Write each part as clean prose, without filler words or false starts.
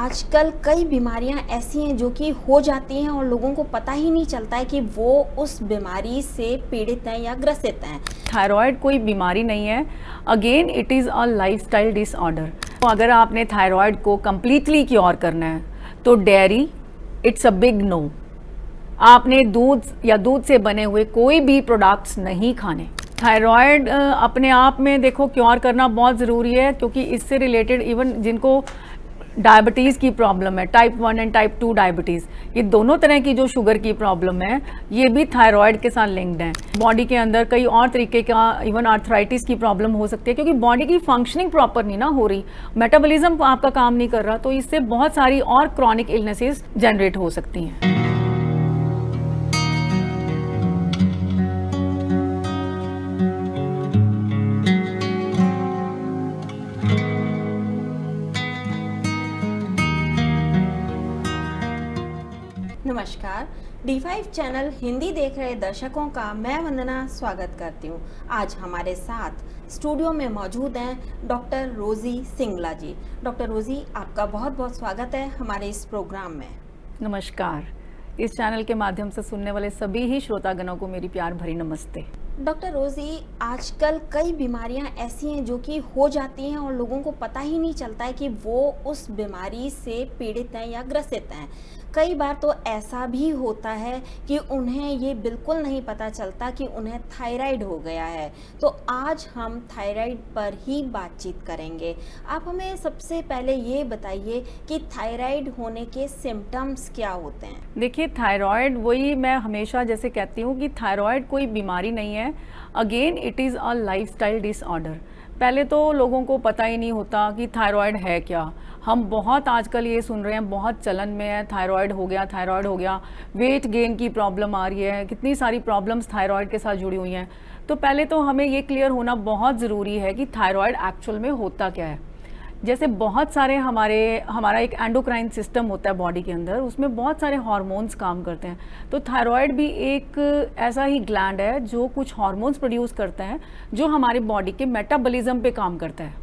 आजकल कई बीमारियां ऐसी हैं जो कि हो जाती हैं और लोगों को पता ही नहीं चलता है कि वो उस बीमारी से पीड़ित हैं या ग्रसित हैं। थायराइड कोई बीमारी नहीं है। Again it is a lifestyle disorder. तो अगर आपने थायराइड को कम्प्लीटली क्योर करना है तो dairy it's a big no. आपने दूध या दूध से बने हुए कोई भी प्रोडक्ट्स नहीं खाने। थायराइड अपने आप में देखो क्योर करना बहुत ज़रूरी है, क्योंकि इससे रिलेटेड इवन जिनको डायबिटीज़ की प्रॉब्लम है, टाइप 1 एंड टाइप 2 डायबिटीज़, ये दोनों तरह की जो शुगर की प्रॉब्लम है ये भी थायराइड के साथ लिंक्ड है। बॉडी के अंदर कई और तरीके का इवन आर्थराइटिस की प्रॉब्लम हो सकती है, क्योंकि बॉडी की फंक्शनिंग प्रॉपर नहीं ना हो रही, मेटाबॉलिज्म आपका काम नहीं कर रहा, तो इससे बहुत सारी और क्रॉनिक इलनेसेस जनरेट हो सकती हैं। नमस्कार, D5 चैनल हिंदी देख रहे दर्शकों का मैं वंदना स्वागत करती हूँ। आज हमारे साथ स्टूडियो में मौजूद हैं डॉक्टर रोजी सिंगला जी। डॉक्टर रोजी, आपका बहुत बहुत स्वागत है हमारे इस प्रोग्राम में। नमस्कार। इस चैनल के माध्यम से सुनने वाले सभी ही श्रोतागणों को मेरी प्यार भरी नमस्ते। डॉक्टर रोजी, आजकल कई बीमारियां ऐसी हैं जो कि हो जाती हैं और लोगों को पता ही नहीं चलता है कि वो उस बीमारी से पीड़ित हैं या ग्रसित हैं। कई बार तो ऐसा भी होता है कि उन्हें ये बिल्कुल नहीं पता चलता कि उन्हें थायराइड हो गया है। तो आज हम थायराइड पर ही बातचीत करेंगे। आप हमें सबसे पहले ये बताइए कि थायराइड होने के सिम्टम्स क्या होते हैं। देखिए, थायराइड, वही मैं हमेशा जैसे कहती हूँ कि थायराइड कोई बीमारी नहीं है। Again it is a lifestyle disorder. पहले तो लोगों को पता ही नहीं होता कि थायराइड है क्या। हम बहुत आजकल ये सुन रहे हैं, बहुत चलन में है, थायराइड हो गया, थायराइड हो गया, वेट गेन की प्रॉब्लम आ रही है, कितनी सारी प्रॉब्लम्स थायराइड के साथ जुड़ी हुई हैं। तो पहले तो हमें ये क्लियर होना बहुत ज़रूरी है कि थायराइड एक्चुअल में होता क्या है। जैसे बहुत सारे हमारा एक एंडोक्राइन सिस्टम होता है बॉडी के अंदर, उसमें बहुत सारे हार्मोन्स काम करते हैं। तो थायराइड भी एक ऐसा ही ग्लैंड है जो कुछ हार्मोन्स प्रोड्यूस करता है, जो हमारे बॉडी के मेटाबॉलिज्म पे काम करता है।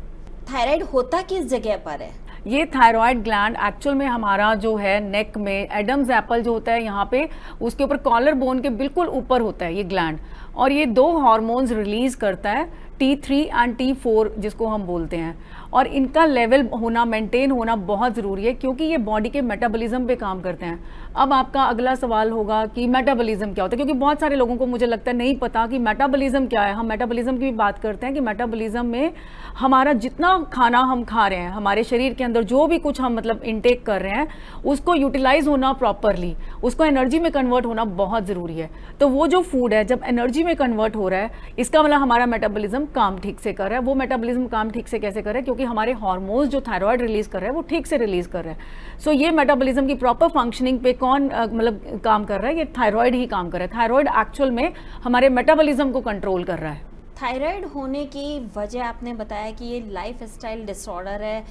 थायराइड होता किस जगह पर है? ये थायराइड ग्लैंड एक्चुअल में हमारा जो है नेक में, एडम्स एप्पल जो होता है यहाँ पे, उसके ऊपर कॉलर बोन के बिल्कुल ऊपर होता है ये ग्लैंड, और ये दो हार्मोन्स रिलीज करता है, T3 एंड T4 जिसको हम बोलते हैं। और इनका लेवल होना, मेंटेन होना बहुत ज़रूरी है, क्योंकि ये बॉडी के मेटाबॉलिज्म पे काम करते हैं। अब आपका अगला सवाल होगा कि मेटाबॉलिज्म क्या होता है, क्योंकि बहुत सारे लोगों को मुझे लगता है नहीं पता कि मेटाबॉलिज्म क्या है। हम मेटाबॉलिज्म की भी बात करते हैं कि मेटाबॉलिज्म में हमारा जितना खाना हम खा रहे हैं, हमारे शरीर के अंदर जो भी कुछ हम मतलब इनटेक कर रहे हैं, उसको यूटिलाइज होना प्रॉपरली, उसको एनर्जी में कन्वर्ट होना बहुत ज़रूरी है। तो वो जो फूड है जब एनर्जी में कन्वर्ट हो रहा है, इसका मतलब हमारा मेटाबॉलिज्म काम ठीक से कर रहा है। वो मेटाबॉलिज्म काम ठीक से कैसे कर रहा है? क्योंकि हमारे हार्मोन्स जो थायराइड रिलीज कर रहा है वो ठीक से रिलीज कर रहा है। सो ये मेटाबॉलिज्म की प्रॉपर फंक्शनिंग पे कौन मतलब काम कर रहा है? ये थायराइड ही काम कर रहा है। थायराइड एक्चुअल में हमारे मेटाबॉलिज्म को कंट्रोल कर रहा है। थायराइड होने की वजह आपने बताया कि ये लाइफ स्टाइल डिसऑर्डर है,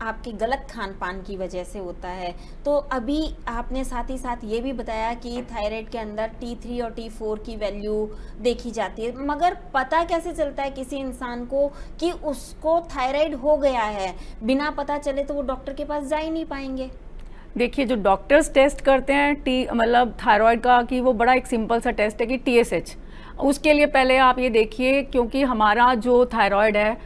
आपके गलत खान पान की वजह से होता है। तो अभी आपने साथ ही साथ ये भी बताया कि थायराइड के अंदर T3 और T4 की वैल्यू देखी जाती है, मगर पता कैसे चलता है किसी इंसान को कि उसको थायराइड हो गया है? बिना पता चले तो वो डॉक्टर के पास जा ही नहीं पाएंगे। देखिए, जो डॉक्टर्स टेस्ट करते हैं मतलब थायराइड का, कि वो बड़ा एक सिंपल सा टेस्ट है कि TSH। उसके लिए पहले आप ये देखिए, क्योंकि हमारा जो थायराइड है,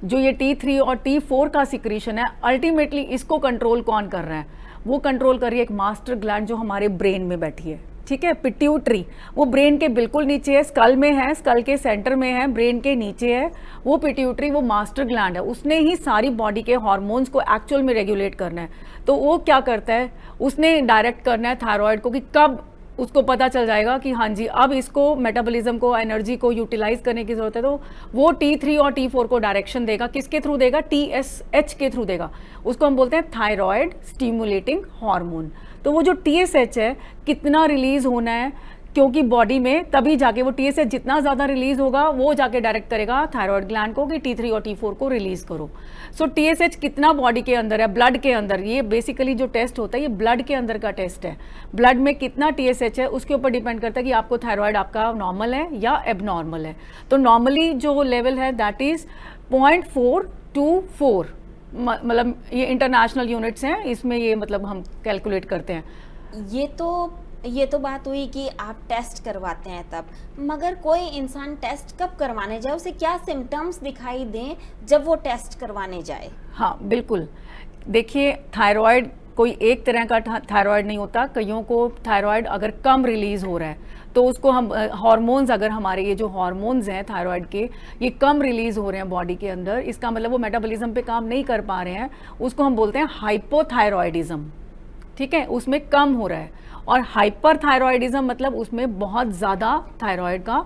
जो ये T3 और T4 का सिक्रीशन है, अल्टीमेटली इसको कंट्रोल कौन कर रहा है? वो कंट्रोल कर रही है एक मास्टर ग्लैंड जो हमारे ब्रेन में बैठी है, ठीक है, पिट्यूटरी। वो ब्रेन के बिल्कुल नीचे है, स्कल में है, स्कल के सेंटर में है, ब्रेन के नीचे है वो पिट्यूटरी, वो मास्टर ग्लैंड है। उसने ही सारी बॉडी के हार्मोन्स को एक्चुअल में रेगुलेट करना है। तो वो क्या करता है, उसने डायरेक्ट करना है थायराइड को कि कब उसको पता चल जाएगा कि हाँ जी, अब इसको मेटाबॉलिज्म को, एनर्जी को यूटिलाइज करने की जरूरत है। तो वो T3 और T4 को डायरेक्शन देगा। किसके थ्रू देगा? TSH के थ्रू देगा। उसको हम बोलते हैं थायराइड स्टिमुलेटिंग हार्मोन। तो वो जो TSH है, कितना रिलीज होना है, क्योंकि बॉडी में तभी जाके वो TSH जितना ज़्यादा रिलीज होगा वो जाके डायरेक्ट करेगा थायराइड ग्लैंड को कि T3 और T4 को रिलीज करो। सो TSH कितना बॉडी के अंदर है, ब्लड के अंदर, ये बेसिकली जो टेस्ट होता है ये ब्लड के अंदर का टेस्ट है। ब्लड में कितना TSH है उसके ऊपर डिपेंड करता है कि आपको थायराइड आपका नॉर्मल है या एबनॉर्मल है। तो नॉर्मली जो लेवल है दैट इज 0.424 मतलब ये इंटरनेशनल यूनिट्स हैं, इसमें ये मतलब हम कैलकुलेट करते हैं। ये तो बात हुई कि आप टेस्ट करवाते हैं तब, मगर कोई इंसान टेस्ट कब करवाने जाए, उसे क्या सिम्टम्स दिखाई दें जब वो टेस्ट करवाने जाए? हाँ बिल्कुल, देखिए थायराइड कोई एक तरह का थायराइड नहीं होता। कईयों को थायराइड अगर कम रिलीज हो रहा है तो उसको हम हार्मोन्स, अगर हमारे ये जो हार्मोन्स हैं थायराइड के ये कम रिलीज हो रहे हैं बॉडी के अंदर, इसका मतलब वो मेटाबॉलिज्म पे काम नहीं कर पा रहे हैं, उसको हम बोलते हैं हाइपोथायरॉयडिज्म। ठीक है, उसमें कम हो रहा है। और हाइपरथायरॉयडिज्म मतलब उसमें बहुत ज़्यादा थायराइड का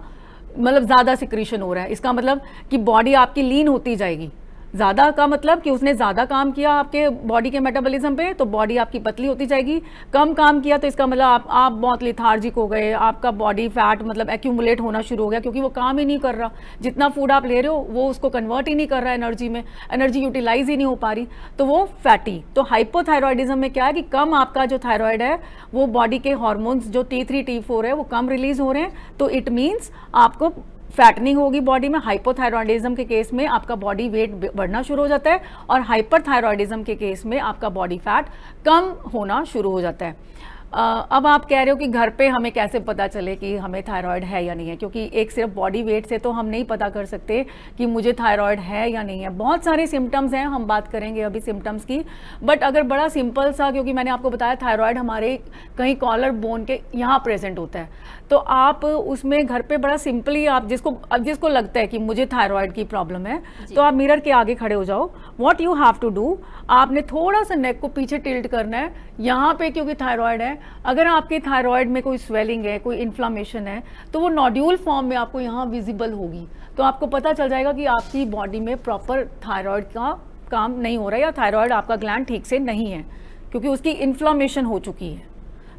मतलब ज़्यादा सिक्रीशन हो रहा है। इसका मतलब कि बॉडी आपकी लीन होती जाएगी। ज़्यादा का मतलब कि उसने ज़्यादा काम किया आपके बॉडी के मेटाबॉलिज्म पे तो बॉडी आपकी पतली होती जाएगी। कम काम किया तो इसका मतलब आप बहुत लिथार्जिक हो गए, आपका बॉडी फैट मतलब एक्यूमुलेट होना शुरू हो गया, क्योंकि वो काम ही नहीं कर रहा। जितना फूड आप ले रहे हो वो उसको कन्वर्ट ही नहीं कर रहा है एनर्जी में, एनर्जी यूटिलाइज ही नहीं हो पा रही, तो वो फैटी। तो हाइपोथायरॉयडिज्म में क्या है कि कम आपका जो थायराइड है वो बॉडी के हॉर्मोन्स जो T3 T4 है वो कम रिलीज हो रहे हैं, तो इट मीन्स आपको फैटनिंग होगी बॉडी में। हाइपोथायरॉयडिज्म के केस में आपका बॉडी वेट बढ़ना शुरू हो जाता है, और हाइपरथायरॉयडिज्म के केस में आपका बॉडी फैट कम होना शुरू हो जाता है। अब आप कह रहे हो कि घर पे हमें कैसे पता चले कि हमें थायराइड है या नहीं है, क्योंकि एक सिर्फ बॉडी वेट से तो हम नहीं पता कर सकते कि मुझे थायराइड है या नहीं है। बहुत सारे सिम्टम्स हैं, हम बात करेंगे अभी सिम्टम्स की। बट अगर बड़ा सिंपल सा, क्योंकि मैंने आपको बताया थायराइड हमारे कहीं कॉलर बोन के यहाँ प्रेजेंट होता है, तो आप उसमें घर पे बड़ा सिंपली आप जिसको लगता है कि मुझे थायराइड की प्रॉब्लम है तो आप मिरर के आगे खड़े हो जाओ। What you have to do, आपने थोड़ा सा नेक को पीछे टिल्ट करना है यहाँ पे, क्योंकि थायराइड है। अगर आपके थायराइड में कोई स्वेलिंग है, कोई इन्फ्लामेशन है, तो वो नोड्यूल फॉर्म में आपको यहाँ विजिबल होगी, तो आपको पता चल जाएगा कि आपकी बॉडी में प्रॉपर थायराइड का काम नहीं हो रहा है, या थायराइड आपका ग्लैंड ठीक से नहीं है, क्योंकि उसकी इन्फ्लामेशन हो चुकी है।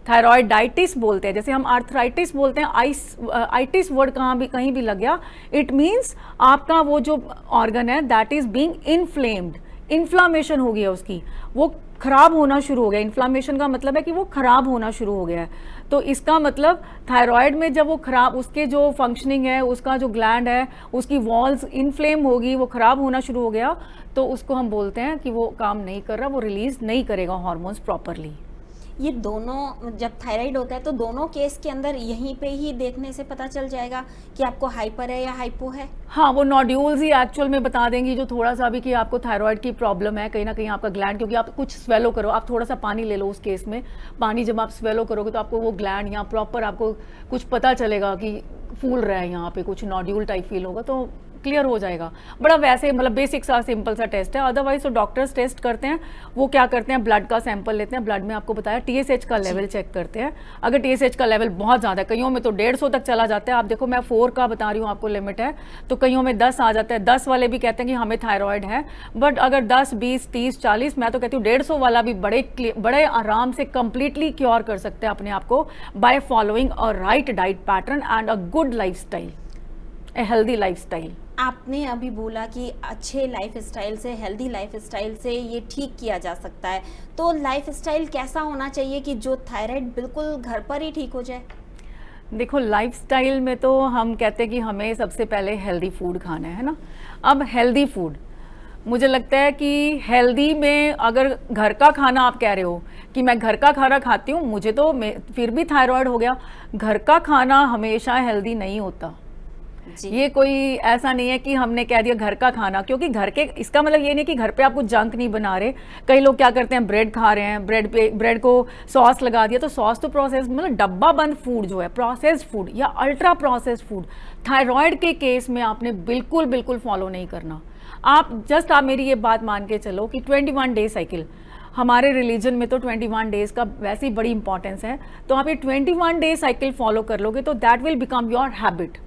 थायराइडाइटिस बोलते हैं, जैसे हम आर्थराइटिस बोलते हैं, आइटिस वर्ड कहीं भी लग गया, इट मीन्स आपका वो जो ऑर्गन है that is being inflamed, inflammation हो गया उसकी, वो खराब होना शुरू हो गया। इन्फ्लामेशन का मतलब है कि वो खराब होना शुरू हो गया है। तो इसका मतलब थायराइड में जब वो खराब, उसके जो फंक्शनिंग है, उसका जो ग्लैंड है, उसकी वॉल्स इन्फ्लेम होगी, वो खराब होना शुरू हो गया, तो उसको हम बोलते हैं कि वो काम नहीं कर रहा, वो रिलीज नहीं करेगा हार्मोन्स प्रॉपरली। ये दोनों जब थायराइड होता है तो दोनों केस के अंदर यहीं पे ही देखने से पता चल जाएगा कि आपको हाइपर है या हाइपो है? हाँ, वो नोड्यूल्स ही एक्चुअल में बता देंगी, जो थोड़ा सा भी कि आपको थायराइड की प्रॉब्लम है, कहीं ना कहीं आपका ग्लैंड, क्योंकि आप कुछ स्वेलो करो, आप थोड़ा सा पानी ले लो, उस केस में पानी जब आप स्वेलो करोगे तो आपको वो ग्लैंड यहाँ प्रॉपर आपको कुछ पता चलेगा कि फूल रहा है, यहाँ पे कुछ नोड्यूल टाइप फील होगा, तो क्लियर हो जाएगा। बड़ा वैसे मतलब बेसिक सा सिंपल सा टेस्ट है। अदरवाइज तो डॉक्टर्स टेस्ट करते हैं, वो क्या करते हैं, ब्लड का सैंपल लेते हैं, ब्लड में आपको बताया TSH का लेवल चेक करते हैं। अगर TSH का लेवल बहुत ज़्यादा है, कईयों में तो 150 तक चला जाता है, आप देखो मैं 4 का बता रही हूँ आपको लिमिट है, तो कईयों में 10 आ जाता है। 10 वाले भी कहते हैं कि हमें थायराइड है, बट अगर 10, 20, 30, 40, मैं तो कहती हूँ 150 वाला भी बड़े आराम से कंप्लीटली क्योर कर सकते हैं अपने आप को by following a right diet pattern and a good life style, a healthy life style. आपने अभी बोला कि अच्छे लाइफ स्टाइल से, हेल्दी लाइफ स्टाइल से ये ठीक किया जा सकता है, तो लाइफ स्टाइल कैसा होना चाहिए कि जो थायराइड बिल्कुल घर पर ही ठीक हो जाए? देखो, लाइफ स्टाइल में तो हम कहते हैं कि हमें सबसे पहले हेल्दी फूड खाना है ना। अब हेल्दी फूड, मुझे लगता है कि हेल्दी में अगर घर का खाना, आप कह रहे हो कि मैं घर का खाना खाती हूँ, मुझे तो फिर भी थायराइड हो गया, घर का खाना हमेशा हेल्दी नहीं होता। ये कोई ऐसा नहीं है कि हमने कह दिया घर का खाना, क्योंकि घर के, इसका मतलब ये नहीं कि घर पे आप कुछ जंक नहीं बना रहे। कई लोग क्या करते हैं, ब्रेड खा रहे हैं, ब्रेड को सॉस लगा दिया, तो सॉस तो प्रोसेस, मतलब डब्बा बंद फूड जो है, प्रोसेस्ड फूड या अल्ट्रा प्रोसेस्ड फूड, थायराइड के केस में आपने बिल्कुल फॉलो नहीं करना। आप मेरी ये बात मान के चलो कि 21 डे साइकिल, हमारे रिलीजन में तो 21 डेज का वैसे ही बड़ी इंपॉर्टेंस है, तो आप ये 21 डे साइकिल फॉलो कर लोगे तो that will become your habit.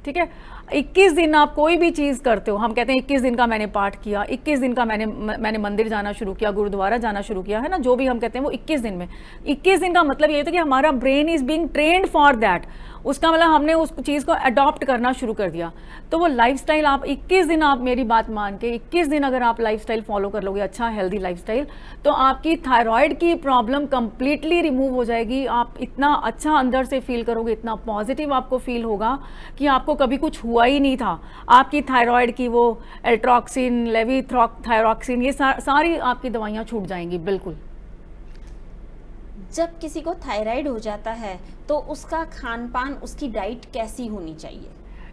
ठीक है, 21 दिन आप कोई भी चीज़ करते हो, हम कहते हैं 21 दिन का मैंने पाठ किया, 21 दिन का मैंने मंदिर जाना शुरू किया, गुरुद्वारा जाना शुरू किया, है ना, जो भी हम कहते हैं वो 21 दिन में। 21 दिन का मतलब ये होता है कि हमारा brain is being trained for that, उसका मतलब हमने उस चीज़ को अडॉप्ट करना शुरू कर दिया। तो वो लाइफस्टाइल आप 21 दिन, आप मेरी बात मान के 21 दिन अगर आप लाइफस्टाइल फॉलो कर लोगे, अच्छा हेल्दी लाइफस्टाइल, तो आपकी थायराइड की प्रॉब्लम कंप्लीटली रिमूव हो जाएगी। आप इतना अच्छा अंदर से फील करोगे, इतना पॉजिटिव आपको फील होगा कि आपको कभी कुछ हुआ ही नहीं था। आपकी थायराइड की वो एल्ट्रॉक्सिन, लेवीथायरॉक्सिन, ये सारी आपकी दवाइयाँ छूट जाएंगी बिल्कुल। जब किसी को थायराइड हो जाता है तो उसका खान पान, उसकी डाइट कैसी होनी चाहिए?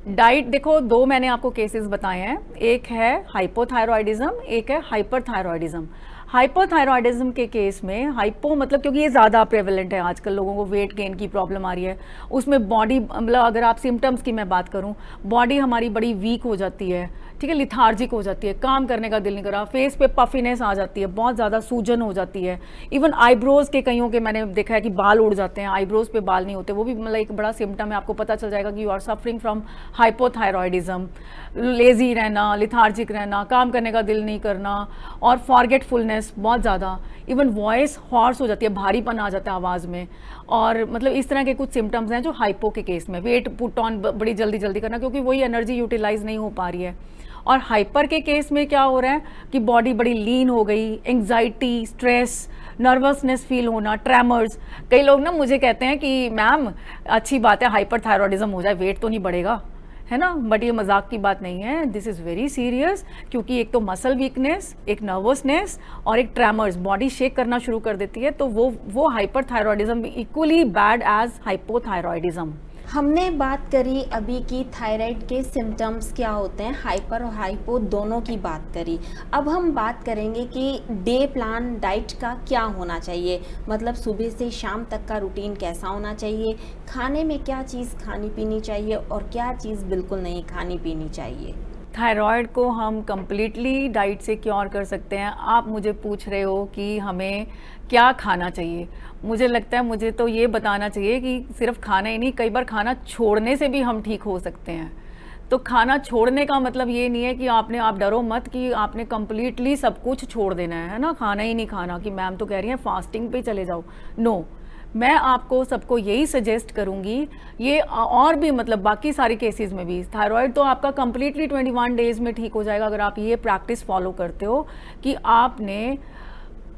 डाइट देखो, दो मैंने आपको केसेस बताए हैं, एक है हाइपोथायरॉयडिज्म, एक है हाइपरथायरॉयडिज्म। हाइपोथायरॉयडिज्म के केस में हाइपो मतलब क्योंकि ये ज़्यादा प्रेवलेंट है आजकल, लोगों को वेट गेन की प्रॉब्लम आ रही है, उसमें बॉडी मतलब अगर आप सिम्टम्स की मैं बात करूं, बॉडी हमारी बड़ी वीक हो जाती है, ठीक है, लिथार्जिक हो जाती है, काम करने का दिल नहीं कर रहा, फेस पे पफिनेस आ जाती है, बहुत ज़्यादा सूजन हो जाती है, इवन आईब्रोज के कईयों के मैंने देखा है कि बाल उड़ जाते हैं, आईब्रोज पे बाल नहीं होते, वो भी मतलब एक बड़ा सिम्टम है, आपको पता चल जाएगा कि you are suffering from hypothyroidism. Lazy रहना, लिथार्जिक रहना, काम करने का दिल नहीं करना, और फॉरगेटफुलनेस बहुत ज़्यादा, इवन वॉइस हॉर्स हो जाती है, भारीपन आ जाता है आवाज़ में, और मतलब इस तरह के कुछ सिम्टम्स हैं जो हाइपो के केस में। वेट पुट ऑन बड़ी जल्दी जल्दी करना क्योंकि वही एनर्जी यूटिलाइज नहीं हो पा रही है। और हाइपर के केस में क्या हो रहा है कि बॉडी बड़ी लीन हो गई, एंग्जाइटी, स्ट्रेस, नर्वसनेस फील होना, ट्रेमर्स। कई लोग ना मुझे कहते हैं कि मैम अच्छी बात है हाइपर थायरॉयडिज्म हो जाए, वेट तो नहीं बढ़ेगा, है ना, बट ये मजाक की बात नहीं है, दिस इज़ वेरी सीरियस, क्योंकि एक तो मसल वीकनेस, एक नर्वसनेस और एक ट्रेमर्स, बॉडी शेक करना शुरू कर देती है, तो वो hyperthyroidism equally bad as hypothyroidism. हमने बात करी अभी कि थायराइड के सिम्टम्स क्या होते हैं, हाइपर और हाइपो दोनों की बात करी। अब हम बात करेंगे कि डे प्लान डाइट का क्या होना चाहिए, मतलब सुबह से शाम तक का रूटीन कैसा होना चाहिए, खाने में क्या चीज़ खानी पीनी चाहिए और क्या चीज़ बिल्कुल नहीं खानी पीनी चाहिए। थायराइड को हम कम्प्लीटली डाइट से क्योर कर सकते हैं। आप मुझे पूछ रहे हो कि हमें क्या खाना चाहिए, मुझे लगता है मुझे तो ये बताना चाहिए कि सिर्फ खाना ही नहीं, कई बार खाना छोड़ने से भी हम ठीक हो सकते हैं। तो खाना छोड़ने का मतलब ये नहीं है कि आप डरो मत कि आपने कम्प्लीटली सब कुछ छोड़ देना है ना, खाना ही नहीं खाना, कि मैम तो कह रही हैं फास्टिंग पे चले जाओ। नो, मैं आपको सबको यही सजेस्ट करूंगी, ये और भी मतलब बाकी सारी केसेस में भी थायराइड तो आपका कम्प्लीटली 21 डेज में ठीक हो जाएगा अगर आप ये प्रैक्टिस फॉलो करते हो कि आपने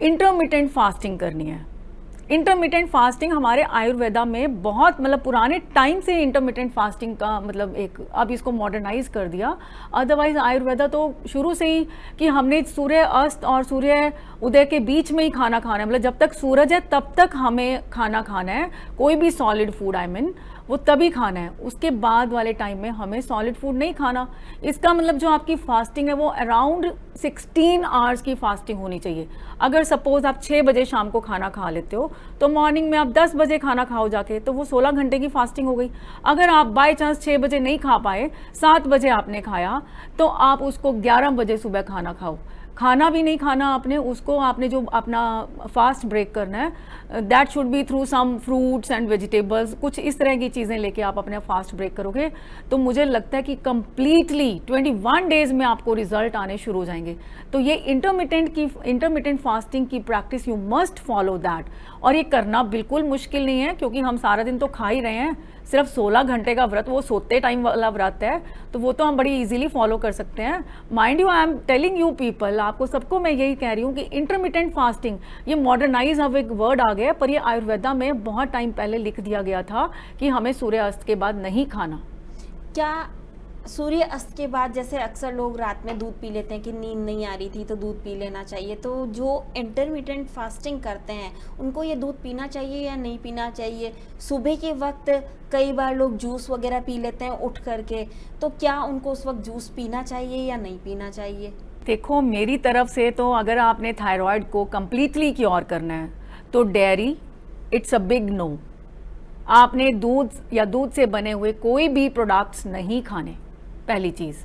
इंटरमिटेंट फास्टिंग करनी है। इंटरमिटेंट फास्टिंग हमारे आयुर्वेदा में बहुत मतलब पुराने टाइम से इंटरमिटेंट फास्टिंग का मतलब एक अब इसको मॉडर्नाइज कर दिया, अदरवाइज आयुर्वेदा तो शुरू से ही कि हमने सूर्य अस्त और सूर्य उदय के बीच में ही खाना खाना है, मतलब जब तक सूरज है तब तक हमें खाना खाना है, कोई भी सॉलिड फूड आई मीन वो तभी खाना है, उसके बाद वाले टाइम में हमें सॉलिड फूड नहीं खाना। इसका मतलब जो आपकी फास्टिंग है वो अराउंड 16 आवर्स की फास्टिंग होनी चाहिए। अगर सपोज आप 6 बजे शाम को खाना खा लेते हो तो मॉर्निंग में आप 10 बजे खाना खाओ जाके, तो वो 16 घंटे की फास्टिंग हो गई। अगर आप बाय चांस 6 बजे नहीं खा पाए, 7 बजे आपने खाया, तो आप उसको 11 बजे सुबह खाना खाओ। खाना भी नहीं खाना आपने, उसको आपने जो अपना फास्ट ब्रेक करना है that should be through some fruits and vegetables, कुछ इस तरह की चीज़ें लेके आप अपना फास्ट ब्रेक करोगे तो मुझे लगता है कि कंप्लीटली 21 डेज में आपको रिजल्ट आने शुरू हो जाएंगे। तो ये इंटरमिटेंट फास्टिंग की practice you must follow that, और ये करना बिल्कुल मुश्किल नहीं है क्योंकि हम सारा दिन तो खा ही रहे हैं, सिर्फ 16 घंटे का व्रत, वो सोते टाइम वाला व्रत है, तो वो तो हम बड़ी इजीली फॉलो कर सकते हैं। Mind you, I am telling you people, आपको सबको मैं यही कह रही हूँ कि इंटरमिटेंट फास्टिंग ये मॉडर्नाइज अब एक वर्ड आ गया, पर ये आयुर्वेदा में बहुत टाइम पहले लिख दिया गया था कि हमें सूर्यास्त के बाद नहीं खाना। क्या सूर्य अस्त के बाद, जैसे अक्सर लोग रात में दूध पी लेते हैं कि नींद नहीं आ रही थी तो दूध पी लेना चाहिए, तो जो इंटरमिटेंट फास्टिंग करते हैं उनको ये दूध पीना चाहिए या नहीं पीना चाहिए? सुबह के वक्त कई बार लोग जूस वगैरह पी लेते हैं उठ करके, तो क्या उनको उस वक्त जूस पीना चाहिए या नहीं पीना चाहिए? देखो, मेरी तरफ से तो अगर आपने थायराइड को कम्प्लीटली क्योर करना है तो dairy it's a big no. आपने दूध या दूध से बने हुए कोई भी प्रोडक्ट्स नहीं खाने, पहली चीज़।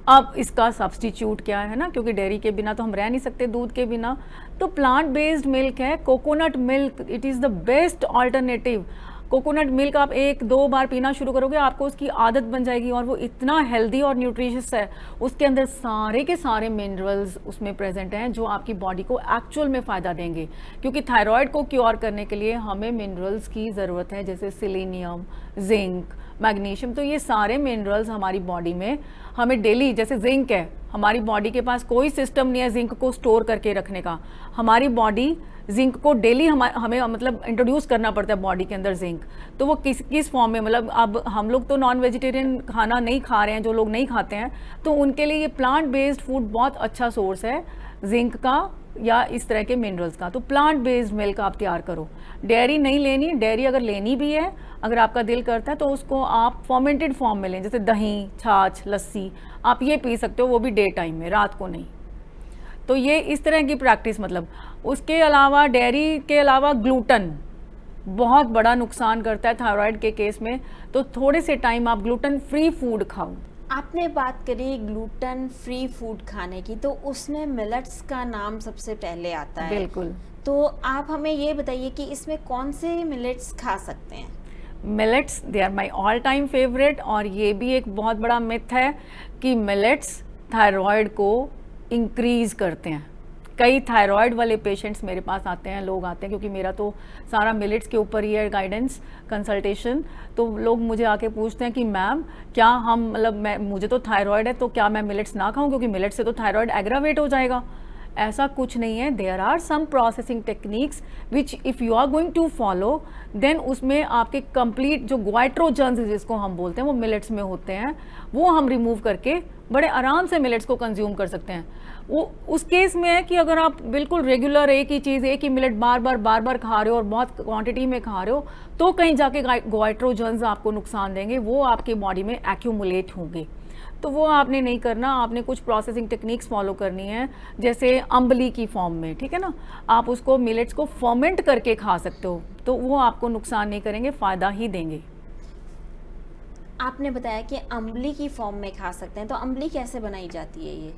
अब इसका सब्स्टिट्यूट क्या है ना, क्योंकि डेयरी के बिना तो हम रह नहीं सकते, दूध के बिना, तो प्लांट बेस्ड मिल्क है, coconut milk, it is the best alternative. Coconut milk आप 1-2 बार पीना शुरू करोगे, आपको उसकी आदत बन जाएगी और वो इतना हेल्दी और न्यूट्रिशियस है, उसके अंदर सारे के सारे मिनरल्स उसमें प्रेजेंट हैं जो आपकी बॉडी को एक्चुअल में फ़ायदा देंगे। क्योंकि थायराइड को क्योर करने के लिए हमें मिनरल्स की ज़रूरत है, जैसे सिलेनियम, जिंक, मैग्नीशियम, तो ये सारे मिनरल्स हमारी बॉडी में हमें डेली, जैसे जिंक है, हमारी बॉडी के पास कोई सिस्टम नहीं है जिंक को स्टोर करके रखने का, हमारी बॉडी जिंक को डेली हमें मतलब इंट्रोड्यूस करना पड़ता है बॉडी के अंदर जिंक। तो वो किस फॉर्म में, मतलब अब हम लोग तो नॉन वेजिटेरियन खाना नहीं खा रहे हैं, जो लोग नहीं खाते हैं, तो उनके लिए ये प्लांट बेस्ड फूड बहुत अच्छा सोर्स है जिंक का या इस तरह के मिनरल्स का। तो प्लांट बेस्ड मिल्क आप तैयार करो। डेयरी नहीं लेनी, डेयरी अगर लेनी भी है, अगर आपका दिल करता है तो उसको आप फॉर्मेंटेड फॉर्म में लें, जैसे दही, छाछ, लस्सी आप ये पी सकते हो, वो भी डे टाइम में, रात को नहीं। तो ये इस तरह की प्रैक्टिस, मतलब उसके अलावा डेयरी के अलावा ग्लूटन बहुत बड़ा नुकसान करता है थायराइड के केस में, तो थोड़े से टाइम आप ग्लूटन फ्री फूड खाओ। आपने बात करी ग्लूटेन फ्री फूड खाने की, तो उसमें मिलेट्स का नाम सबसे पहले आता है। बिल्कुल। तो आप हमें ये बताइए कि इसमें कौन से मिलेट्स खा सकते हैं? Millets they are my all time favourite. और ये भी एक बहुत बड़ा मिथ है कि मिलेट्स थायराइड को इंक्रीज करते हैं। कई थायराइड वाले पेशेंट्स मेरे पास आते हैं, लोग आते हैं, क्योंकि मेरा तो सारा मिलेट्स के ऊपर ही है गाइडेंस कंसल्टेशन। तो लोग मुझे आके पूछते हैं कि मैम क्या हम, मतलब मुझे तो थायराइड है, तो क्या मैं मिलेट्स ना खाऊं, क्योंकि मिलेट्स से तो थायराइड एग्रावेट हो जाएगा। ऐसा कुछ नहीं है। There are some processing techniques which if you are going to follow, then उसमें आपके कंप्लीट जो ग्वाइट्रोजन्स जिसको हम बोलते हैं वो मिलेट्स में होते हैं, वो हम रिमूव करके बड़े आराम से मिलेट्स को कंज्यूम कर सकते हैं। वो उस केस में है कि अगर आप बिल्कुल रेगुलर एक ही चीज़, एक ही मिलेट बार बार खा रहे हो और बहुत क्वांटिटी में खा रहे हो, तो कहीं जाके ग्वाइट्रोजन्स आपको नुकसान देंगे, वो आपकी बॉडी में एक्यूमुलेट होंगे। तो वो आपने नहीं करना। आपने कुछ प्रोसेसिंग टेक्निक्स फॉलो करनी है, जैसे अम्बली की फॉर्म में, ठीक है ना, आप उसको मिलेट्स को फर्मेंट करके खा सकते हो, तो वो आपको नुकसान नहीं करेंगे, फ़ायदा ही देंगे। आपने बताया कि अम्बली की फॉर्म में खा सकते हैं, तो अम्बली कैसे बनाई जाती है ये?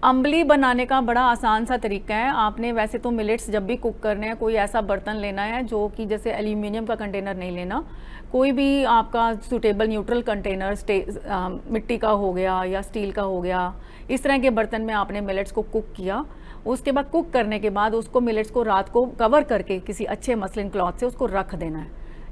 अम्बली बनाने का बड़ा आसान सा तरीका है। आपने वैसे तो मिलेट्स जब भी कुक करने हैं, कोई ऐसा बर्तन लेना है जो कि जैसे एल्यूमिनियम का कंटेनर नहीं लेना, कोई भी आपका सूटेबल न्यूट्रल कंटेनर, मिट्टी का हो गया या स्टील का हो गया, इस तरह के बर्तन में आपने मिलेट्स को कुक किया। उसके बाद कुक करने के बाद उसको मिलेट्स को रात को कवर करके किसी अच्छे मसलिन क्लॉथ से उसको रख देना है,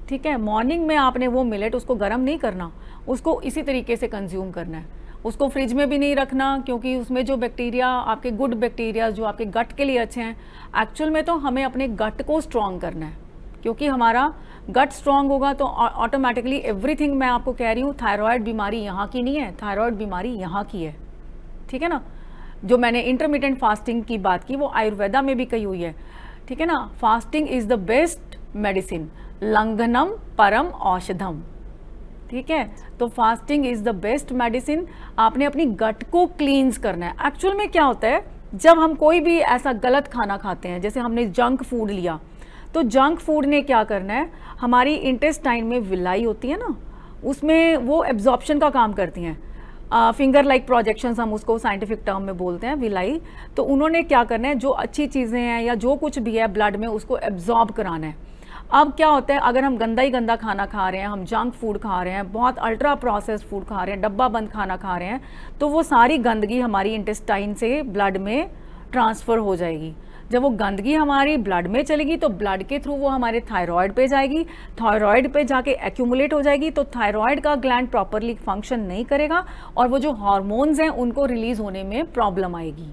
ठीक है। मॉर्निंग में आपने वो मिलेट उसको गर्म नहीं करना, उसको इसी तरीके से कंज्यूम करना है। उसको फ्रिज में भी नहीं रखना, क्योंकि उसमें जो बैक्टीरिया, आपके गुड बैक्टीरिया जो आपके गट के लिए अच्छे हैं, एक्चुअल में तो हमें अपने गट को स्ट्रॉन्ग करना है, क्योंकि हमारा गट स्ट्रॉन्ग होगा तो ऑटोमेटिकली एवरीथिंग, मैं आपको कह रही हूँ, थायराइड बीमारी यहाँ की नहीं है, थायराइड बीमारी यहाँ की है, ठीक है ना। जो मैंने इंटरमिटेंट फास्टिंग की बात की, वो आयुर्वेदा में भी कही हुई है, ठीक है ना। Fasting is the best medicine, लंघनम परम औषधम, ठीक है। तो fasting is the best medicine. आपने अपनी गट को क्लींस करना है। एक्चुअल में क्या होता है, जब हम कोई भी ऐसा गलत खाना खाते हैं, जैसे हमने जंक फूड लिया, तो जंक फूड ने क्या करना है, हमारी इंटेस्टाइन में विलाई होती है ना, उसमें वो एब्जॉर्प्शन का काम करती हैं, फिंगर लाइक प्रोजेक्शंस हम उसको साइंटिफिक टर्म में बोलते हैं, विलाई। तो उन्होंने क्या करना है, जो अच्छी चीज़ें हैं या जो कुछ भी है ब्लड में, उसको एब्जॉर्ब कराना है। अब क्या होता है, अगर हम गंदा ही गंदा खाना खा रहे हैं, हम जंक फूड खा रहे हैं, बहुत अल्ट्रा प्रोसेस्ड फूड खा रहे हैं, डब्बा बंद खाना खा रहे हैं, तो वो सारी गंदगी हमारी इंटेस्टाइन से ब्लड में ट्रांसफ़र हो जाएगी। जब वो गंदगी हमारी ब्लड में चलेगी तो ब्लड के थ्रू वो हमारे थायराइड पे जाएगी, थायराइड पे जाके एक्यूमुलेट हो जाएगी, तो थायराइड का ग्लैंड प्रॉपरली फंक्शन नहीं करेगा और वो जो हार्मोन्स हैं उनको रिलीज़ होने में प्रॉब्लम आएगी।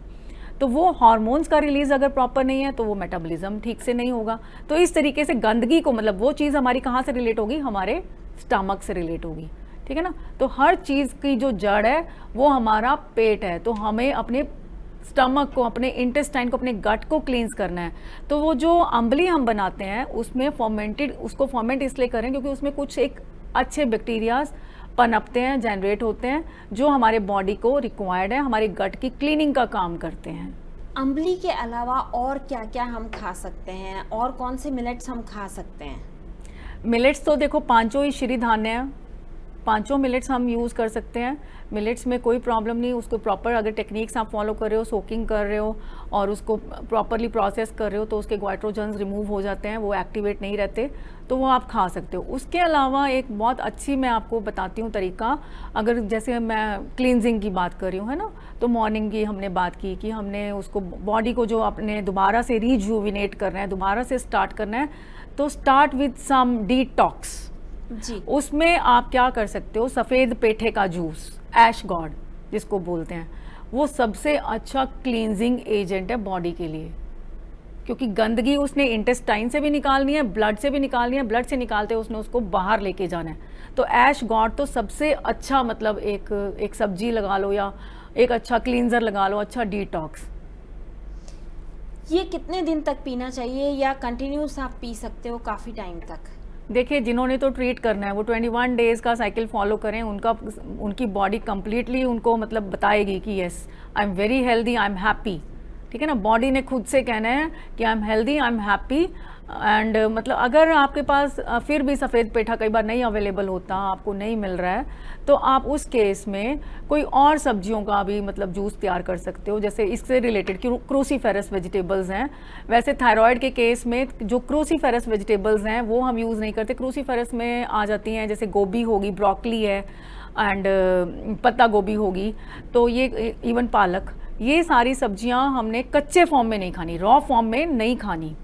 तो वो हार्मोन्स का रिलीज अगर प्रॉपर नहीं है तो वो मेटाबॉलिज्म ठीक से नहीं होगा। तो इस तरीके से गंदगी को, मतलब वो चीज़ हमारी कहाँ से रिलेट होगी, हमारे स्टमक से रिलेट होगी, ठीक है ना। तो हर चीज़ की जो जड़ है वो हमारा पेट है, तो हमें अपने स्टमक को, अपने इंटेस्टाइन को, अपने गट को क्लींस करना है। तो वो जो अम्बली हम बनाते हैं उसमें फर्मेंटेड, उसको फर्मेंट इसलिए करें क्योंकि उसमें कुछ एक अच्छे बैक्टीरियाज पनपते हैं, जनरेट होते हैं, जो हमारे बॉडी को रिक्वायर्ड है, हमारे गट की क्लीनिंग का काम करते हैं। अम्बली के अलावा और क्या क्या हम खा सकते हैं, और कौन से मिलेट्स हम खा सकते हैं? मिलेट्स तो देखो पांचों ही श्री धान्य हैं, पांचों मिलेट्स हम यूज़ कर सकते हैं। मिलेट्स में कोई प्रॉब्लम नहीं, उसको प्रॉपर अगर टेक्निक्स आप फॉलो कर रहे हो, सोकिंग कर रहे हो और उसको प्रॉपरली प्रोसेस कर रहे हो, तो उसके ग्वाइट्रोजन्स रिमूव हो जाते हैं, वो एक्टिवेट नहीं रहते, तो वो आप खा सकते हो। उसके अलावा एक बहुत अच्छी मैं आपको बताती हूँ तरीका, अगर जैसे मैं क्लींजिंग की बात कर रही हूँ, है ना, तो मॉर्निंग की हमने बात की कि हमने उसको बॉडी को जो अपने दोबारा से रिजुविनेट करना है, दोबारा से स्टार्ट करना है, तो स्टार्ट विद सम डिटॉक्स जी। उसमें आप क्या कर सकते हो, सफ़ेद पेठे का जूस, ऐश गॉड जिसको बोलते हैं, वो सबसे अच्छा क्लींजिंग एजेंट है बॉडी के लिए। क्योंकि गंदगी उसने इंटेस्टाइन से भी निकालनी है, ब्लड से भी निकालनी है, ब्लड से निकालते उसने उसको बाहर लेके जाना है। तो ऐश गॉड तो सबसे अच्छा मतलब एक सब्जी लगा लो या एक अच्छा क्लींजर लगा लो, अच्छा डिटॉक्स। ये कितने दिन तक पीना चाहिए या कंटिन्यूस आप पी सकते हो काफ़ी टाइम तक? देखिए, जिन्होंने तो ट्रीट करना है वो 21 डेज़ का साइकिल फॉलो करें, उनकी बॉडी कंप्लीटली उनको मतलब बताएगी कि yes I am very healthy, I am happy. ठीक है ना, बॉडी ने खुद से कहना है कि I am healthy, I am happy. And मतलब अगर आपके पास फिर भी सफ़ेद पेठा कई बार नहीं अवेलेबल होता, आपको नहीं मिल रहा है, तो आप उस केस में कोई और सब्जियों का भी मतलब जूस तैयार कर सकते हो। जैसे इससे रिलेटेड क्रूसीफेरस वेजिटेबल्स हैं। वैसे थायराइड के केस में जो क्रूसीफेरस वेजिटेबल्स हैं वो हम यूज़ नहीं करते। क्रूसीफेरस में आ जाती हैं जैसे गोभी होगी, ब्रोकली है, एंड पत्ता गोभी होगी, तो ये इवन पालक, ये सारी सब्जियां हमने कच्चे फॉर्म में नहीं खानी, रॉ फॉर्म में नहीं खानी।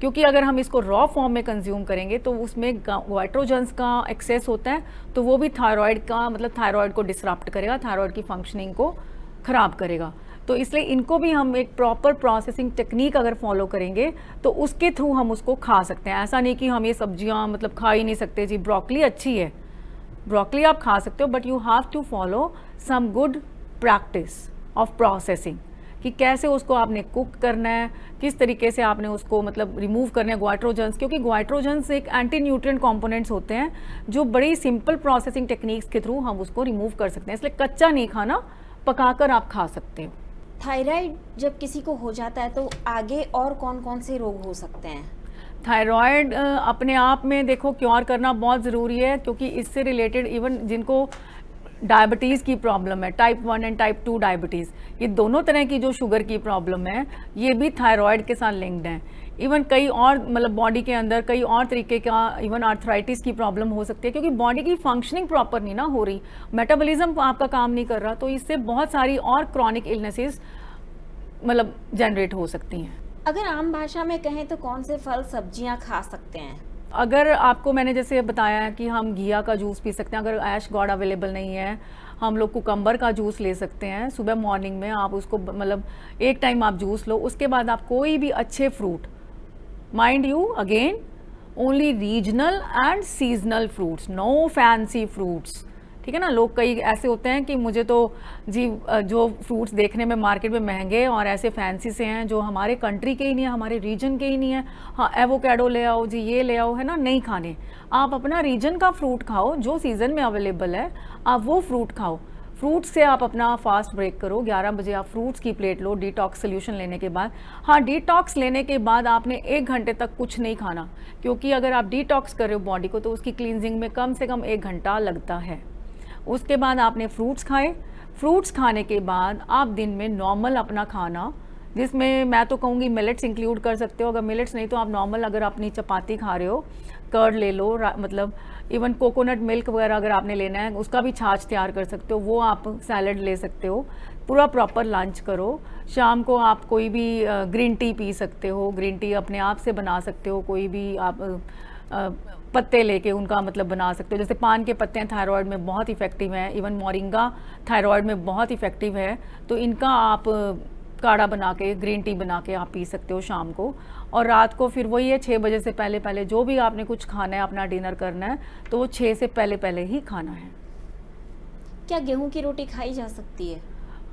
क्योंकि अगर हम इसको रॉ फॉर्म में कंज्यूम करेंगे तो उसमें गोइट्रोजन्स का एक्सेस होता है, तो वो भी थायराइड का मतलब थायराइड को डिसरप्ट करेगा, थायराइड की फंक्शनिंग को ख़राब करेगा। तो इसलिए इनको भी हम एक प्रॉपर प्रोसेसिंग टेक्निक अगर फॉलो करेंगे तो उसके थ्रू हम उसको खा सकते हैं। ऐसा नहीं कि हम ये सब्जियां मतलब खा ही नहीं सकते। जी, ब्रोकली अच्छी है, ब्रोकली आप खा सकते हो, but you have to follow some good practice of processing कि कैसे उसको आपने कुक करना है, किस तरीके से आपने उसको मतलब रिमूव करना है गोइट्रोजन्स। क्योंकि गोइट्रोजन्स एक एंटी न्यूट्रिएंट कंपोनेंट्स होते हैं जो बड़ी सिंपल प्रोसेसिंग टेक्निक्स के थ्रू हम उसको रिमूव कर सकते हैं। इसलिए कच्चा नहीं खाना, पकाकर आप खा सकते हो। थायराइड जब किसी को हो जाता है तो आगे और कौन कौन से रोग हो सकते हैं? थायराइड अपने आप में देखो क्योर करना बहुत ज़रूरी है, क्योंकि इससे रिलेटेड इवन जिनको डायबिटीज़ की प्रॉब्लम है, टाइप 1 एंड टाइप 2 डायबिटीज़, ये दोनों तरह की जो शुगर की प्रॉब्लम है ये भी थायराइड के साथ लिंक्ड है। इवन कई और मतलब बॉडी के अंदर कई और तरीके का इवन आर्थराइटिस की प्रॉब्लम हो सकती है, क्योंकि बॉडी की फंक्शनिंग प्रॉपर नहीं ना हो रही, मेटाबॉलिज्म आपका काम नहीं कर रहा, तो इससे बहुत सारी और क्रॉनिक इलनेसेस मतलब जनरेट हो सकती हैं। अगर आम भाषा में कहें तो कौन से फल सब्जियां खा सकते हैं? अगर आपको मैंने जैसे बताया है कि हम घिया का जूस पी सकते हैं, अगर ऐश गॉड अवेलेबल नहीं है हम लोग कुकम्बर का जूस ले सकते हैं। सुबह मॉर्निंग में आप उसको मतलब एक टाइम आप जूस लो, उसके बाद आप कोई भी अच्छे fruit, mind you again only regional and seasonal fruits, no fancy fruits. ठीक है ना, लोग कई ऐसे होते हैं कि मुझे तो जी जो फ्रूट्स देखने में मार्केट में महंगे और ऐसे फैंसी से हैं जो हमारे कंट्री के ही नहीं है, हमारे रीजन के ही नहीं है, हाँ एवोकेडो ले आओ जी, ये ले आओ, है ना, नहीं खाने। आप अपना रीजन का फ्रूट खाओ जो सीज़न में अवेलेबल है, आप वो फ्रूट खाओ। फ्रूट्स से आप अपना फास्ट ब्रेक करो, 11 बजे आप फ्रूट्स की प्लेट लो डिटॉक्स सोल्यूशन लेने के बाद। हाँ, डिटॉक्स लेने के बाद आपने 1 घंटे तक कुछ नहीं खाना, क्योंकि अगर आप डिटॉक्स कर रहे हो बॉडी को तो उसकी क्लींजिंग में कम से कम 1 घंटा लगता है। उसके बाद आपने फ्रूट्स खाए, फ्रूट्स खाने के बाद आप दिन में नॉर्मल अपना खाना, जिसमें मैं तो कहूँगी मिलेट्स इंक्लूड कर सकते हो, अगर मिलेट्स नहीं तो आप नॉर्मल अगर अपनी चपाती खा रहे हो, कर्ड ले लो, मतलब इवन कोकोनट मिल्क वगैरह अगर आपने लेना है उसका भी छाछ तैयार कर सकते हो, वो आप सैलड ले सकते हो। पूरा प्रॉपर लंच करो। शाम को आप कोई भी ग्रीन टी पी सकते हो, ग्रीन टी अपने आप से बना सकते हो, कोई भी आप पत्ते लेके उनका मतलब बना सकते हो। जैसे पान के पत्ते हैं थायराइड में बहुत इफेक्टिव हैं, इवन मोरिंगा थायराइड में बहुत इफेक्टिव है, तो इनका आप काढ़ा बना के, ग्रीन टी बना के आप पी सकते हो शाम को। और रात को फिर वही है 6 बजे से पहले पहले जो भी आपने कुछ खाना है, अपना डिनर करना है, तो वो 6 से पहले पहले ही खाना है। क्या गेहूं की रोटी खाई जा सकती है?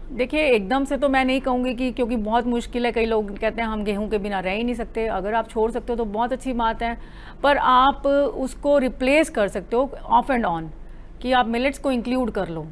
देखिए, एकदम से तो मैं नहीं कहूँगी कि, क्योंकि बहुत मुश्किल है, कई लोग कहते हैं हम गेहूं के बिना रह ही नहीं सकते। अगर आप छोड़ सकते हो तो बहुत अच्छी बात है, पर आप उसको रिप्लेस कर सकते हो ऑफ एंड ऑन, कि आप मिलेट्स को इंक्लूड कर लो।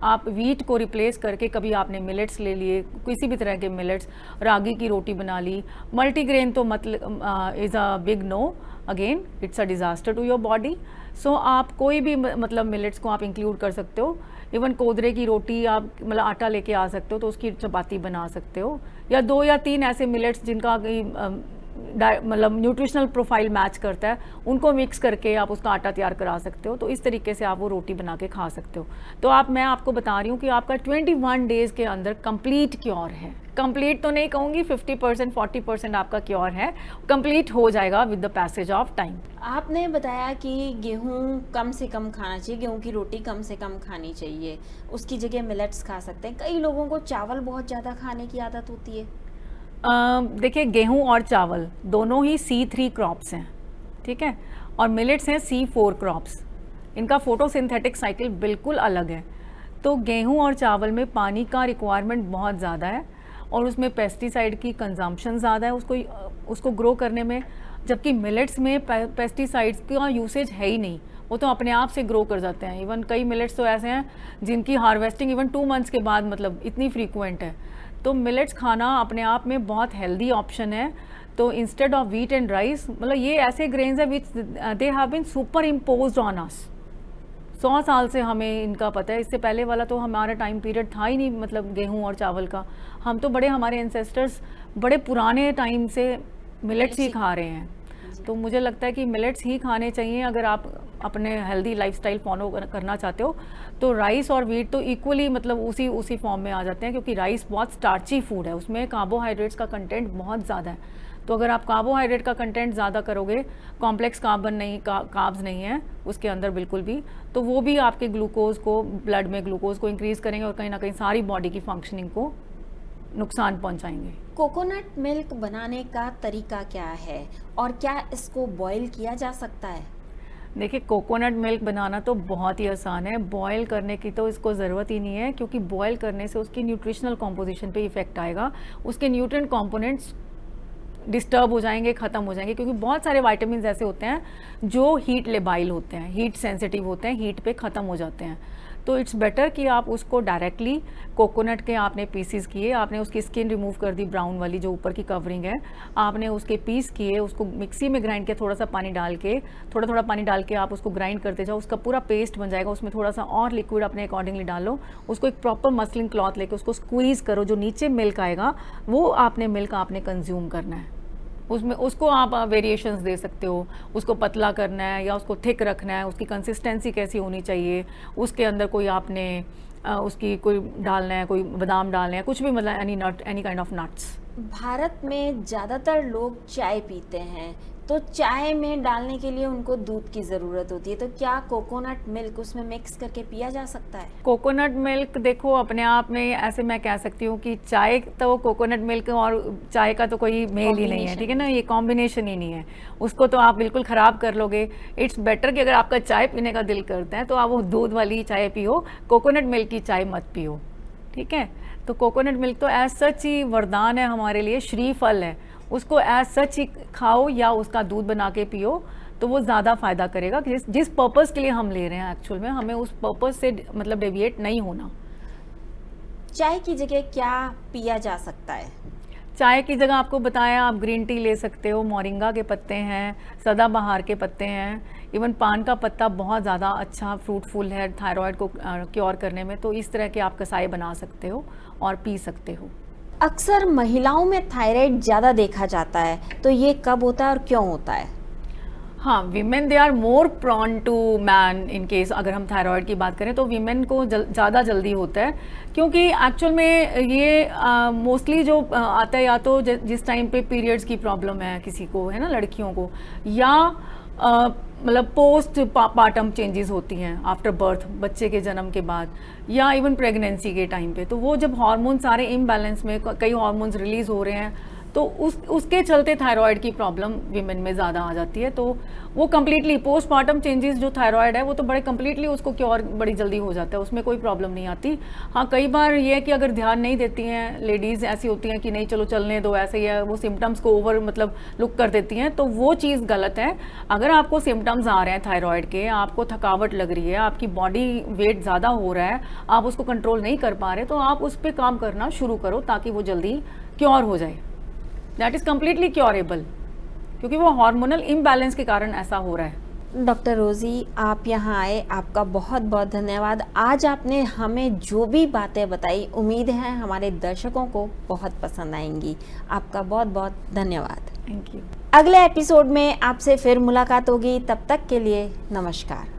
आप वीट को रिप्लेस करके कभी आपने मिलेट्स ले लिए, किसी भी तरह के मिलेट्स, रागी की रोटी बना ली। मल्टीग्रेन तो मतलब is a big no, again it's a disaster to your body. So आप कोई भी मतलब मिलेट्स को आप इंक्लूड कर सकते हो। इवन कोदरे की रोटी आप मतलब आटा लेके आ सकते हो तो उसकी चपाती बना सकते हो, या 2 या 3 ऐसे मिलेट्स जिनका मतलब न्यूट्रिशनल प्रोफाइल मैच करता है, उनको मिक्स करके आप उसका आटा तैयार करा सकते हो। तो इस तरीके से आप वो रोटी बना के खा सकते हो। तो मैं आपको बता रही हूँ कि आपका 21 डेज़ के अंदर कंप्लीट क्योर है। कंप्लीट तो नहीं कहूँगी, 50% 40% आपका क्योर है, कंप्लीट हो जाएगा with the passage of time. आपने बताया कि गेहूं कम से कम खाना चाहिए, गेहूं की रोटी कम से कम खानी चाहिए, उसकी जगह मिलेट्स खा सकते हैं। कई लोगों को चावल बहुत ज़्यादा खाने की आदत होती है। देखिए, गेहूं और चावल दोनों ही C3 क्रॉप्स हैं, ठीक है, और मिलेट्स हैं C4 क्रॉप्स। इनका फोटोसिंथेटिक साइकिल बिल्कुल अलग है। तो गेहूं और चावल में पानी का रिक्वायरमेंट बहुत ज़्यादा है और उसमें पेस्टिसाइड की कंजम्पशन ज़्यादा है उसको ग्रो करने में, जबकि मिलेट्स में पेस्टिसाइड्स का यूसेज है ही नहीं, वो तो अपने आप से ग्रो कर जाते हैं। इवन कई मिलेट्स तो ऐसे हैं जिनकी हार्वेस्टिंग इवन 2 मंथ्स के बाद मतलब इतनी फ्रीक्वेंट है। तो मिलेट्स खाना अपने आप में बहुत हेल्दी ऑप्शन है। तो instead of wheat and rice, मतलब ये ऐसे ग्रेन्स है which they have been super imposed on us. 100 साल से हमें इनका पता है, इससे पहले वाला तो हमारा टाइम पीरियड था ही नहीं, मतलब गेहूं और चावल का। हम तो हमारे एंसेस्टर्स बड़े पुराने टाइम से मिलेट्स ही खा रहे हैं। तो मुझे लगता है कि मिलेट्स ही खाने चाहिए अगर आप अपने हेल्दी लाइफस्टाइल फॉलो करना चाहते हो। तो राइस और व्हीट तो इक्वली मतलब उसी फॉर्म में आ जाते हैं, क्योंकि राइस बहुत स्टार्ची फूड है, उसमें कार्बोहाइड्रेट्स का कंटेंट बहुत ज़्यादा है। तो अगर आप कार्बोहाइड्रेट का कंटेंट ज़्यादा करोगे, कॉम्प्लेक्स कार्ब्स नहीं है उसके अंदर बिल्कुल भी, तो वो भी आपके ग्लूकोज को, ब्लड में ग्लूकोज को इंक्रीज़ करेंगे और कहीं ना कहीं सारी बॉडी की फंक्शनिंग को नुकसान पहुंचाएंगे। कोकोनट मिल्क बनाने का तरीका क्या है और क्या इसको बॉईल किया जा सकता है? देखिए, कोकोनट मिल्क बनाना तो बहुत ही आसान है, बॉयल करने की तो इसको ज़रूरत ही नहीं है, क्योंकि बॉयल करने से उसकी न्यूट्रिशनल कॉम्पोजिशन पे इफेक्ट आएगा, उसके न्यूट्रिएंट कंपोनेंट्स डिस्टर्ब हो जाएंगे, ख़त्म हो जाएंगे, क्योंकि बहुत सारे वाइटामिन ऐसे होते हैं जो हीट लेबाइल होते हैं, हीट सेंसिटिव होते हैं, हीट पे ख़त्म हो जाते हैं। तो इट्स बेटर कि आप उसको डायरेक्टली कोकोनट के आपने पीसीस किए, आपने उसकी स्किन रिमूव कर दी, ब्राउन वाली जो ऊपर की कवरिंग है, आपने उसके पीस किए, उसको मिक्सी में ग्राइंड किया, थोड़ा सा पानी डाल के, थोड़ा पानी डाल के आप उसको ग्राइंड करते जाओ, उसका पूरा पेस्ट बन जाएगा। उसमें थोड़ा सा और लिक्विड अपने अकॉर्डिंगली डालो, उसको एक प्रॉपर मसलिन क्लॉथ लेके उसको स्क्वीज़ करो, जो नीचे मिल्क आएगा वो मिल्क आपने कंज्यूम करना है। उसमें उसको आप वेरिएशंस दे सकते हो, उसको पतला करना है या उसको थिक रखना है, उसकी कंसिस्टेंसी कैसी होनी चाहिए, उसके अंदर कोई आपने उसकी कोई डालना है, कोई बादाम डालना है, कुछ भी, मतलब any kind of nuts. Bharat में ज़्यादातर लोग चाय पीते हैं, तो चाय में डालने के लिए उनको दूध की ज़रूरत होती है, तो क्या कोकोनट मिल्क उसमें मिक्स करके पिया जा सकता है? कोकोनट मिल्क देखो अपने आप में ऐसे मैं कह सकती हूँ कि चाय तो कोकोनट मिल्क और चाय का तो कोई मेल ही नहीं है, ठीक है ना, ये कॉम्बिनेशन ही नहीं है, उसको तो आप बिल्कुल ख़राब कर लोगे। इट्स बेटर कि अगर आपका चाय पीने का दिल करता है तो आप वो दूध वाली चाय पियो, कोकोनट मिल्क की चाय मत पियो, ठीक है। तो कोकोनट मिल्क तो एज सच ही वरदान है हमारे लिए, श्री फल है, उसको एज सच ही खाओ या उसका दूध बना के पियो तो वो ज़्यादा फ़ायदा करेगा। जिस पर्पज़ के लिए हम ले रहे हैं एक्चुअल में, हमें उस पर्पज़ से मतलब डेविएट नहीं होना। चाय की जगह क्या पिया जा सकता है? चाय की जगह आपको बताया, आप ग्रीन टी ले सकते हो, मोरिंगा के पत्ते हैं, सदाबहार के पत्ते हैं, इवन पान का पत्ता बहुत ज़्यादा अच्छा फ्रूटफुल है थायराइड को क्योर करने में। तो इस तरह के आप कसाई बना सकते हो और पी सकते हो। अक्सर महिलाओं में थायराइड ज़्यादा देखा जाता है, तो ये कब होता है और क्यों होता है? हाँ, women they are more prone to man in case, अगर हम थायराइड की बात करें तो वीमेन को ज़्यादा जल्दी होता है, क्योंकि एक्चुअल में ये मोस्टली जो आता है या तो जिस टाइम पे पीरियड्स की प्रॉब्लम है किसी को, है ना, लड़कियों को, या मतलब पोस्ट पार्टम चेंजेस होती हैं आफ्टर बर्थ, बच्चे के जन्म के बाद, या इवन प्रेगनेंसी के टाइम पे। तो वो जब हार्मोन सारे इम्बैलेंस में, कई हार्मोन्स रिलीज हो रहे हैं, तो उसके चलते थायराइड की प्रॉब्लम वीमेन में ज़्यादा आ जाती है। तो वो कम्प्लीटली पोस्टमार्टम चेंजेस जो थायराइड है वो तो बड़े कम्प्लीटली उसको क्योर बड़ी जल्दी हो जाता है, उसमें कोई प्रॉब्लम नहीं आती। हाँ, कई बार ये है कि अगर ध्यान नहीं देती हैं लेडीज़, ऐसी होती हैं कि नहीं चलो चलने दो, ऐसे ही है, वो सिम्टम्स को ओवर मतलब लुक कर देती हैं, तो वो चीज़ गलत है। अगर आपको सिम्टम्स आ रहे हैं थायराइड के, आपको थकावट लग रही है, आपकी बॉडी वेट ज़्यादा हो रहा है, आप उसको कंट्रोल नहीं कर पा रहे, तो आप उस पर काम करना शुरू करो ताकि वो जल्दी क्योर हो जाए। दैट इज़ कम्प्लीटली क्योरेबल, क्योंकि वो हार्मोनल इम्बैलेंस के कारण ऐसा हो रहा है। डॉक्टर रोज़ी, आप यहाँ आए, आपका बहुत बहुत धन्यवाद। आज आपने हमें जो भी बातें बताई, उम्मीद है हमारे दर्शकों को बहुत पसंद आएंगी। आपका बहुत बहुत धन्यवाद। Thank you. अगले एपिसोड में आपसे फिर मुलाकात होगी, तब तक के लिए नमस्कार।